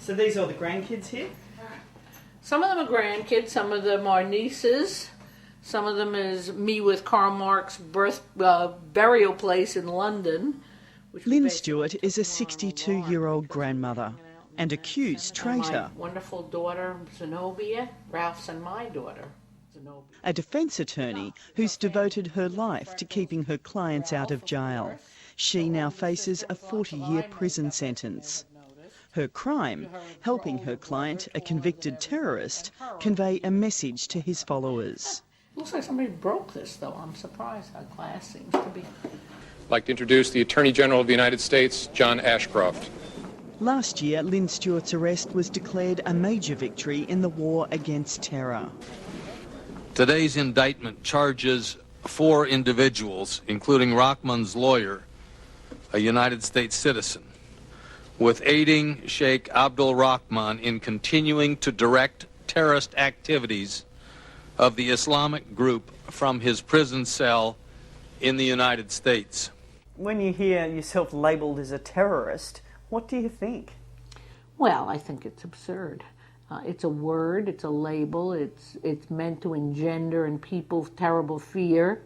So these are the grandkids here? Some of them are grandkids, some of them are nieces. Some of them is me with Karl Marx's burial place in London. Lynne Stewart is a 62-year-old grandmother and accused traitor. My wonderful daughter, Zenobia, Ralph's and my daughter, Zenobia. A defence attorney who's devoted her life to keeping her clients out of jail. She now faces a 40-year prison sentence. Her crime, helping her client, a convicted terrorist, convey a message to his followers. Looks like somebody broke this, though. I'm surprised how glass seems to be. I'd like to introduce the Attorney General of the United States, John Ashcroft. Last year, Lynne Stewart's arrest was declared a major victory in the war against terror. Today's indictment charges 4 individuals, including Rahman's lawyer, a United States citizen, with aiding Sheik Abdul Rahman in continuing to direct terrorist activities of the Islamic group from his prison cell in the United States. When you hear yourself labelled as a terrorist, what do you think? Well, I think it's absurd. It's a word, it's a label, it's meant to engender in people terrible fear.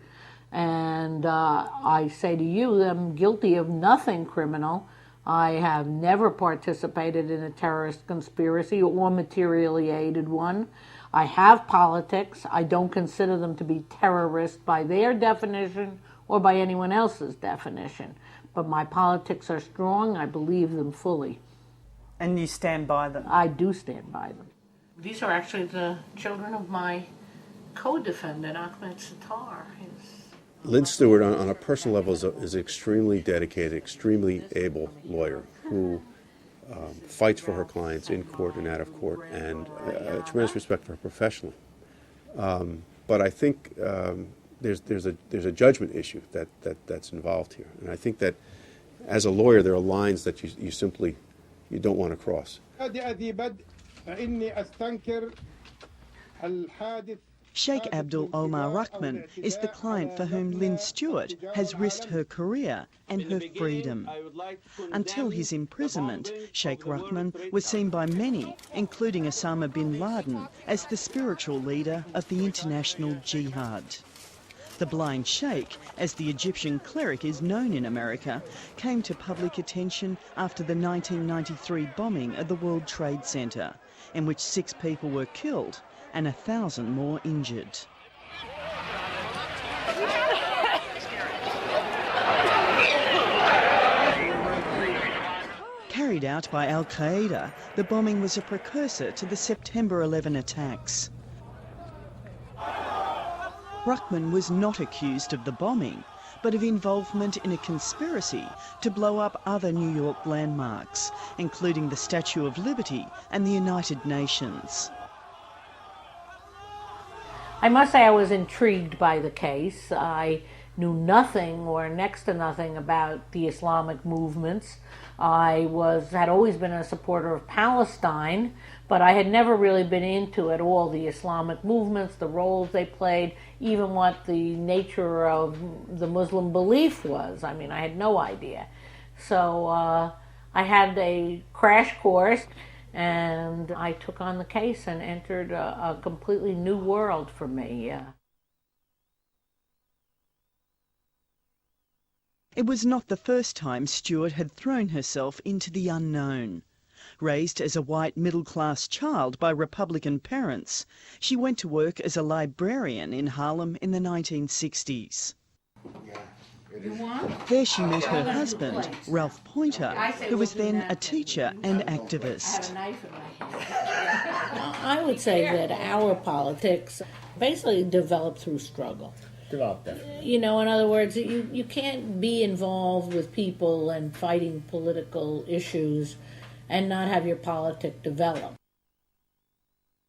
And I say to you, I'm guilty of nothing criminal. I have never participated in a terrorist conspiracy or materially aided one. I have politics. I don't consider them to be terrorists by their definition or by anyone else's definition. But my politics are strong. I believe them fully. And you stand by them? I do stand by them. These are actually the children of my co-defendant, Ahmed Sattar. Lynne Stewart, on a personal level, is an extremely dedicated, extremely able lawyer who fights for her clients in court and out of court, and tremendous respect for her professionally. But I think there's a judgment issue that's involved here, and I think that as a lawyer there are lines that you simply don't want to cross. Sheik Abdul Rahman is the client for whom Lynne Stewart has risked her career and her freedom. Until his imprisonment, Sheik Rahman was seen by many, including Osama bin Laden, as the spiritual leader of the international jihad. The blind sheikh, as the Egyptian cleric is known in America, came to public attention after the 1993 bombing of the World Trade Center, in which 6 people were killed and 1,000 more injured. Carried out by Al-Qaeda, the bombing was a precursor to the September 11 attacks. Rahman was not accused of the bombing, but of involvement in a conspiracy to blow up other New York landmarks, including the Statue of Liberty and the United Nations. I must say I was intrigued by the case. I knew nothing or next to nothing about the Islamic movements. I had always been a supporter of Palestine, but I had never really been into at all the Islamic movements, the roles they played, even what the nature of the Muslim belief was. I mean, I had no idea. So I had a crash course, and I took on the case and entered a completely new world for me. It was not the first time Stewart had thrown herself into the unknown. Raised as a white middle-class child by Republican parents, she went to work as a librarian in Harlem in the 1960s. There she met her husband, Ralph Pointer, who was then a teacher and activist. I would say that our politics basically developed through struggle. You know, in other words, you can't be involved with people and fighting political issues and not have your politic develop.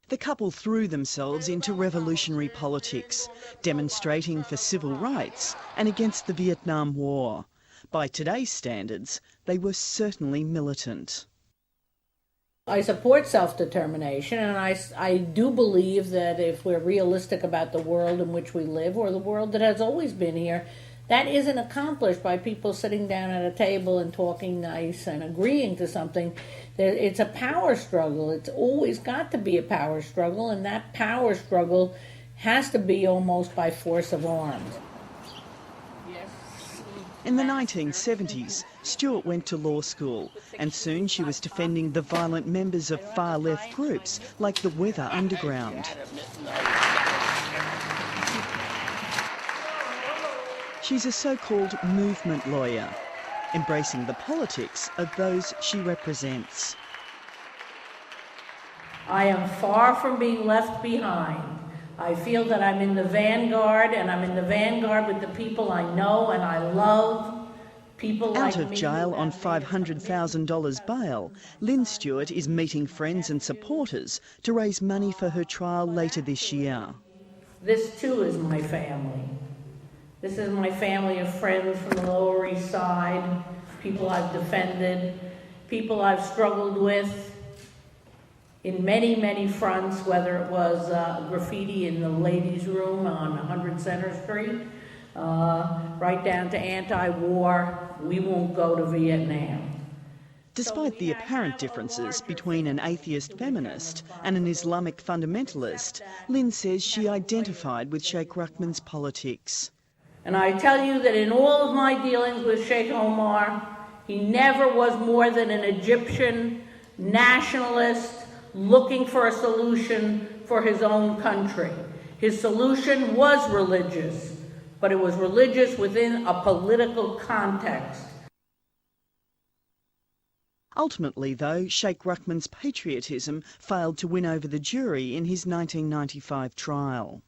The couple threw themselves into revolutionary politics, demonstrating for civil rights and against the Vietnam War. By today's standards, they were certainly militant. I support self-determination, and I do believe that if we're realistic about the world in which we live, or the world that has always been here, That isn't accomplished by people sitting down at a table and talking nice and agreeing to something. It's a power struggle. It's always got to be a power struggle, and that power struggle has to be almost by force of arms. In the 1970s, Stewart went to law school, and soon she was defending the violent members of far-left groups like the Weather Underground. She's a so-called movement lawyer, embracing the politics of those she represents. I am far from being left behind. I feel that I'm in the vanguard, and I'm in the vanguard with the people I know and I love. People like me. Out of jail on $500,000 bail, Lynne Stewart is meeting friends and supporters to raise money for her trial later this year. This too is my family. This is my family of friends from the Lower East Side, people I've defended, people I've struggled with in many, many fronts, whether it was graffiti in the ladies' room on 100 Center Street, right down to anti-war, we won't go to Vietnam. Despite the apparent differences between an atheist feminist and an Islamic fundamentalist, Lynne says she identified with Sheik Rahman's politics. And I tell you that in all of my dealings with Sheikh Omar, he never was more than an Egyptian nationalist looking for a solution for his own country. His solution was religious, but it was religious within a political context. Ultimately, though, Sheik Rahman's patriotism failed to win over the jury in his 1995 trial.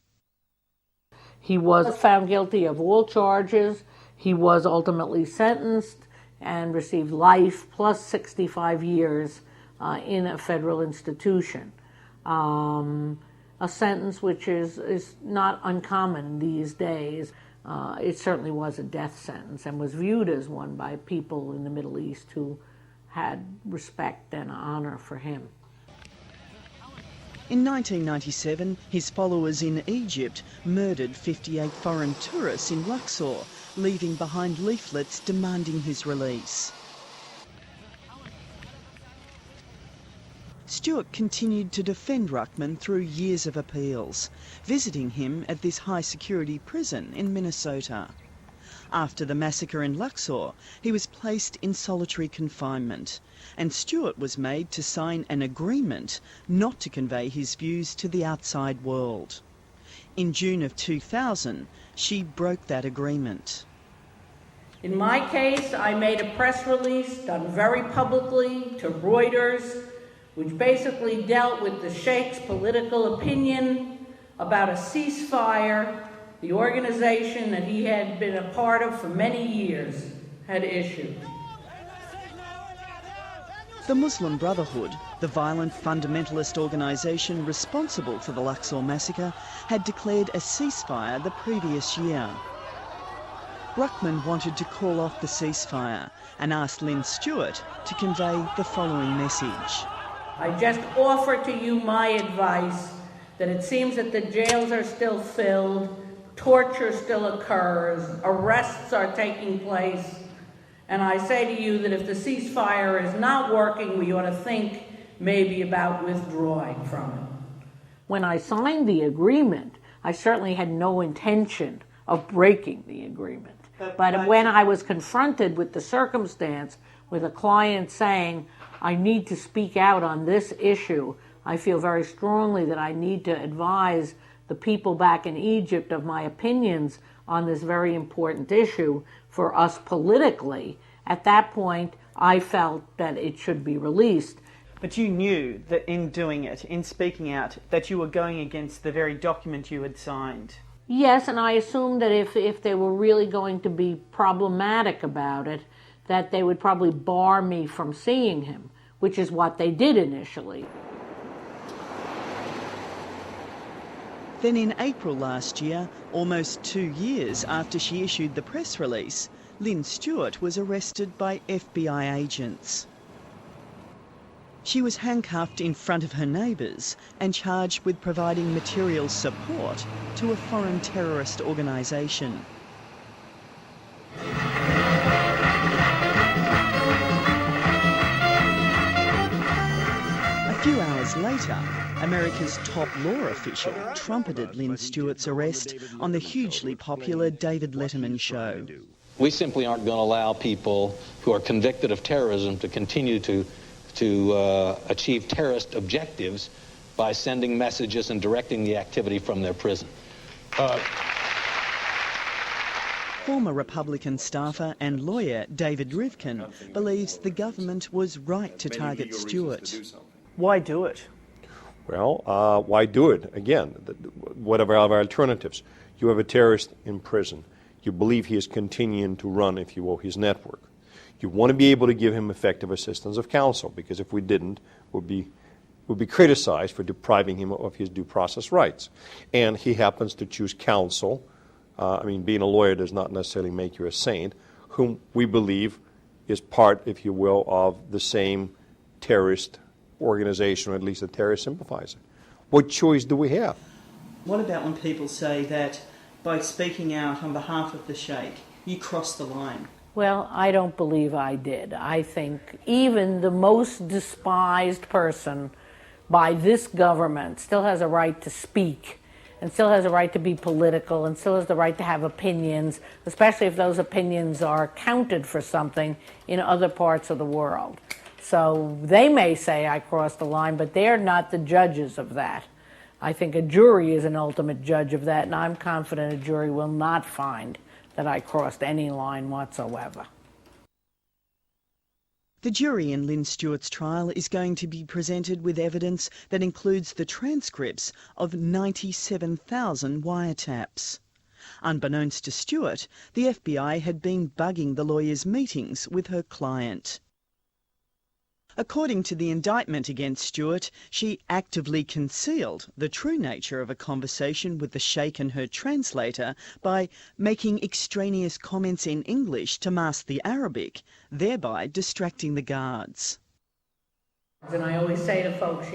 He was found guilty of all charges. He was ultimately sentenced and received life plus 65 years in a federal institution. A sentence which is not uncommon these days. It certainly was a death sentence and was viewed as one by people in the Middle East who had respect and honor for him. In 1997, his followers in Egypt murdered 58 foreign tourists in Luxor, leaving behind leaflets demanding his release. Stewart continued to defend Rahman through years of appeals, visiting him at this high-security prison in Minnesota. After the massacre in Luxor, he was placed in solitary confinement, and Stewart was made to sign an agreement not to convey his views to the outside world. In June of 2000, she broke that agreement. In my case, I made a press release done very publicly to Reuters, which basically dealt with the Sheikh's political opinion about a ceasefire the organization that he had been a part of for many years had issued. The Muslim Brotherhood, the violent fundamentalist organisation responsible for the Luxor massacre, had declared a ceasefire the previous year. Rahman wanted to call off the ceasefire and asked Lynne Stewart to convey the following message. I just offer to you my advice that it seems that the jails are still filled, torture still occurs, arrests are taking place, and I say to you that if the ceasefire is not working, we ought to think maybe about withdrawing from it. When I signed the agreement, I certainly had no intention of breaking the agreement. But when I was confronted with the circumstance, with a client saying, I need to speak out on this issue, I feel very strongly that I need to advise the people back in Egypt of my opinions on this very important issue for us politically. At that point, I felt that it should be released. But you knew that in doing it, in speaking out, that you were going against the very document you had signed. Yes, and I assumed that if they were really going to be problematic about it, that they would probably bar me from seeing him, which is what they did initially. Then in April last year, almost 2 years after she issued the press release, Lynne Stewart was arrested by FBI agents. She was handcuffed in front of her neighbours and charged with providing material support to a foreign terrorist organisation. later, America's top law official trumpeted Lynne Stewart's arrest on the hugely popular David Letterman show. We simply aren't going to allow people who are convicted of terrorism to continue to achieve terrorist objectives by sending messages and directing the activity from their prison. Former Republican staffer and lawyer David Rivkin believes the government was right to target Stewart. Why do it? Well, why do it? Again, what are our alternatives? You have a terrorist in prison. You believe he is continuing to run, if you will, his network. You want to be able to give him effective assistance of counsel, because if we didn't, we'd be criticized for depriving him of his due process rights. And he happens to choose counsel. Being a lawyer does not necessarily make you a saint, whom we believe is part, if you will, of the same terrorist organization, or at least a terrorist sympathizer. What choice do we have? What about when people say that by speaking out on behalf of the Sheikh, you crossed the line? Well, I don't believe I did. I think even the most despised person by this government still has a right to speak, and still has a right to be political, and still has the right to have opinions, especially if those opinions are counted for something in other parts of the world. So they may say I crossed the line, but they're not the judges of that. I think a jury is an ultimate judge of that, and I'm confident a jury will not find that I crossed any line whatsoever. The jury in Lynne Stewart's trial is going to be presented with evidence that includes the transcripts of 97,000 wiretaps. Unbeknownst to Stewart, the FBI had been bugging the lawyer's meetings with her client. According to the indictment against Stewart, she actively concealed the true nature of a conversation with the Sheikh and her translator by making extraneous comments in English to mask the Arabic, thereby distracting the guards. And I always say to folks,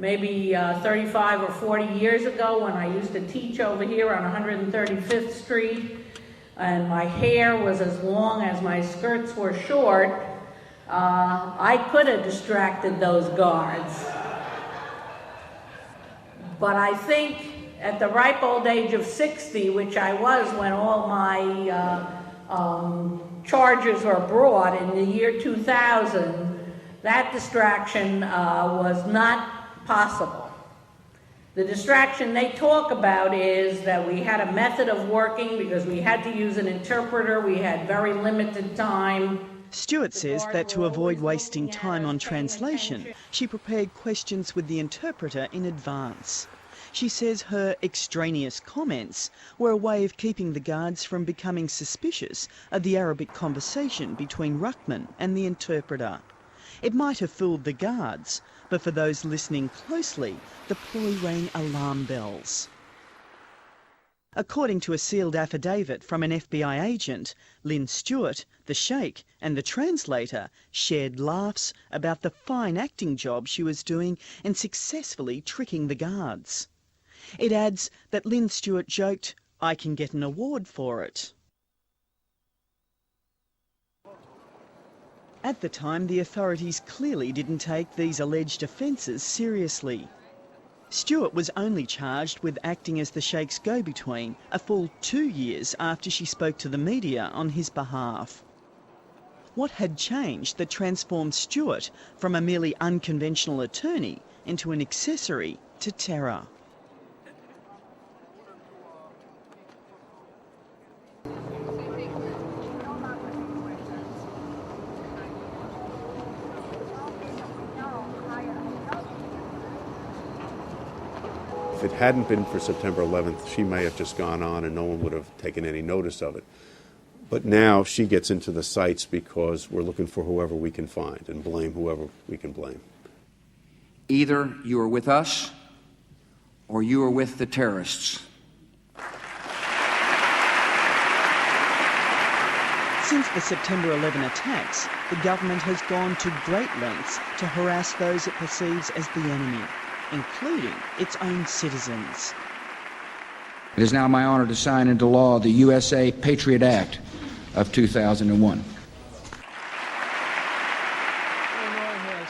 maybe 35 or 40 years ago when I used to teach over here on 135th Street, and my hair was as long as my skirts were short, I could have distracted those guards. But I think at the ripe old age of 60, which I was when all my charges were brought in the year 2000, that distraction was not possible. The distraction they talk about is that we had a method of working because we had to use an interpreter, we had very limited time. Stewart says that to avoid wasting time on translation, she prepared questions with the interpreter in advance. She says her extraneous comments were a way of keeping the guards from becoming suspicious of the Arabic conversation between Rahman and the interpreter. It might have fooled the guards, but for those listening closely, the ploy rang alarm bells. According to a sealed affidavit from an FBI agent, Lynne Stewart, the Sheikh and the translator shared laughs about the fine acting job she was doing in successfully tricking the guards. It adds that Lynne Stewart joked, "I can get an award for it." At the time, the authorities clearly didn't take these alleged offences seriously. Stewart was only charged with acting as the Sheikh's go-between a full 2 years after she spoke to the media on his behalf. What had changed that transformed Stewart from a merely unconventional attorney into an accessory to terror? If it hadn't been for September 11th, she may have just gone on and no one would have taken any notice of it. But now she gets into the sights because we're looking for whoever we can find and blame whoever we can blame. Either you are with us or you are with the terrorists. Since the September 11 attacks, the government has gone to great lengths to harass those it perceives as the enemy, including its own citizens. It is now my honor to sign into law the USA Patriot Act of 2001. Illinois has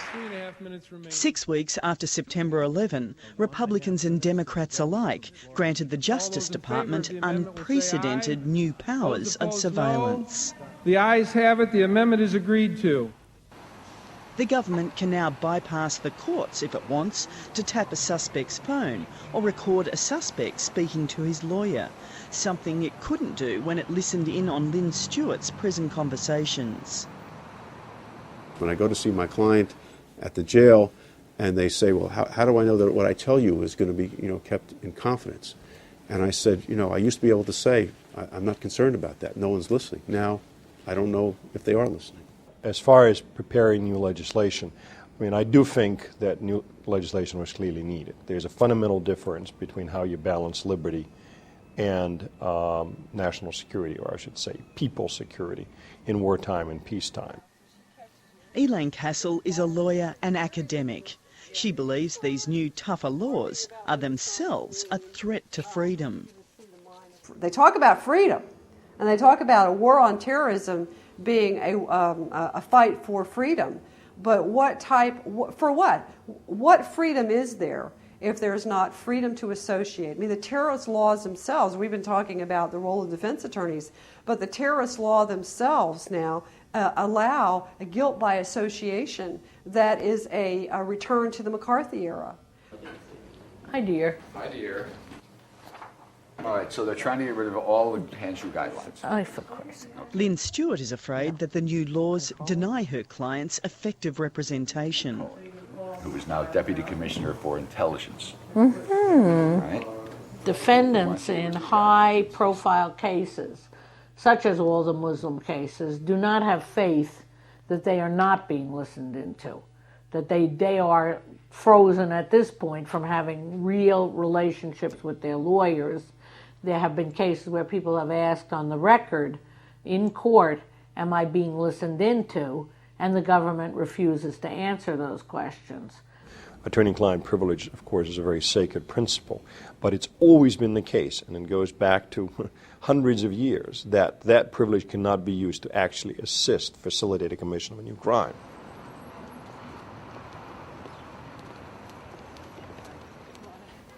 6 weeks after September 11, Republicans and Democrats alike granted the Justice Department unprecedented new powers of surveillance. The ayes have it. The amendment is agreed to. The government can now bypass the courts if it wants to tap a suspect's phone or record a suspect speaking to his lawyer, something it couldn't do when it listened in on Lynne Stewart's prison conversations. When I go to see my client at the jail and they say, well, how do I know that what I tell you is going to be, kept in confidence? And I said, I used to be able to say, I'm not concerned about that. No one's listening. Now, I don't know if they are listening. As far as preparing new legislation, I do think that new legislation was clearly needed. There's a fundamental difference between how you balance liberty and national security, or I should say people's security, in wartime and peacetime. Elaine Castle is a lawyer and academic. She believes these new tougher laws are themselves a threat to freedom. They talk about freedom, and they talk about a war on terrorism being a fight for freedom. But for what? What freedom is there if there's not freedom to associate? The terrorist laws themselves, we've been talking about the role of defense attorneys, but the terrorist law themselves now allow a guilt by association that is a return to the McCarthy era. Hi, dear. Hi, dear. All right, so they're trying to get rid of all the hands-through guidelines. For course. Lynne Stewart is afraid that the new laws deny her clients effective representation. Who is now Deputy Commissioner for Intelligence. Right? Defendants in high-profile cases, such as all the Muslim cases, do not have faith that they are not being listened into, that they are frozen at this point from having real relationships with their lawyers. There have been cases where people have asked on the record in court, am I being listened into? And the government refuses to answer those questions. Attorney-client privilege, of course, is a very sacred principle, but it's always been the case, and it goes back to hundreds of years, that that privilege cannot be used to actually assist, facilitate a commission of a new crime.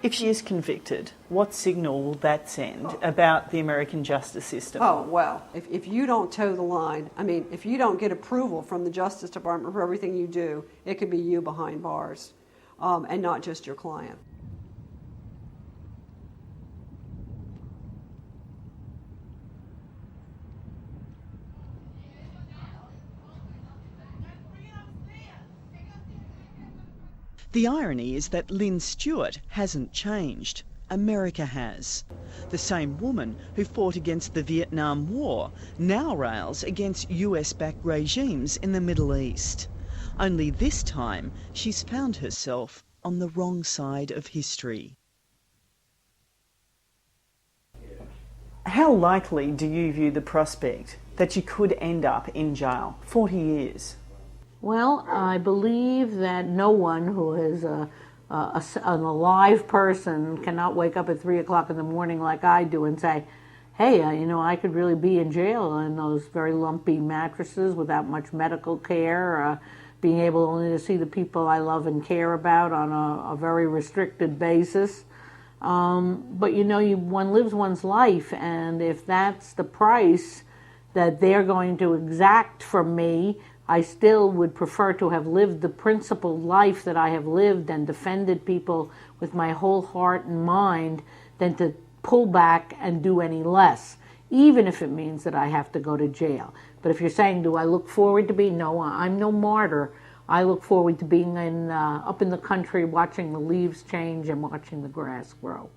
If she is convicted, what signal will that send about the American justice system? Oh, well, if you don't toe the line, if you don't get approval from the Justice Department for everything you do, it could be you behind bars, and not just your client. The irony is that Lynne Stewart hasn't changed. America has. The same woman who fought against the Vietnam War now rails against US-backed regimes in the Middle East. Only this time she's found herself on the wrong side of history. How likely do you view the prospect that you could end up in jail 40 years? Well, I believe that no one who is an alive person cannot wake up at 3 o'clock in the morning like I do and say, hey, I could really be in jail in those very lumpy mattresses without much medical care, being able only to see the people I love and care about on a very restricted basis. But one lives one's life, and if that's the price that they're going to exact from me, I still would prefer to have lived the principled life that I have lived and defended people with my whole heart and mind than to pull back and do any less, even if it means that I have to go to jail. But if you're saying, do I look forward to being, no, I'm no martyr. I look forward to being up in the country watching the leaves change and watching the grass grow.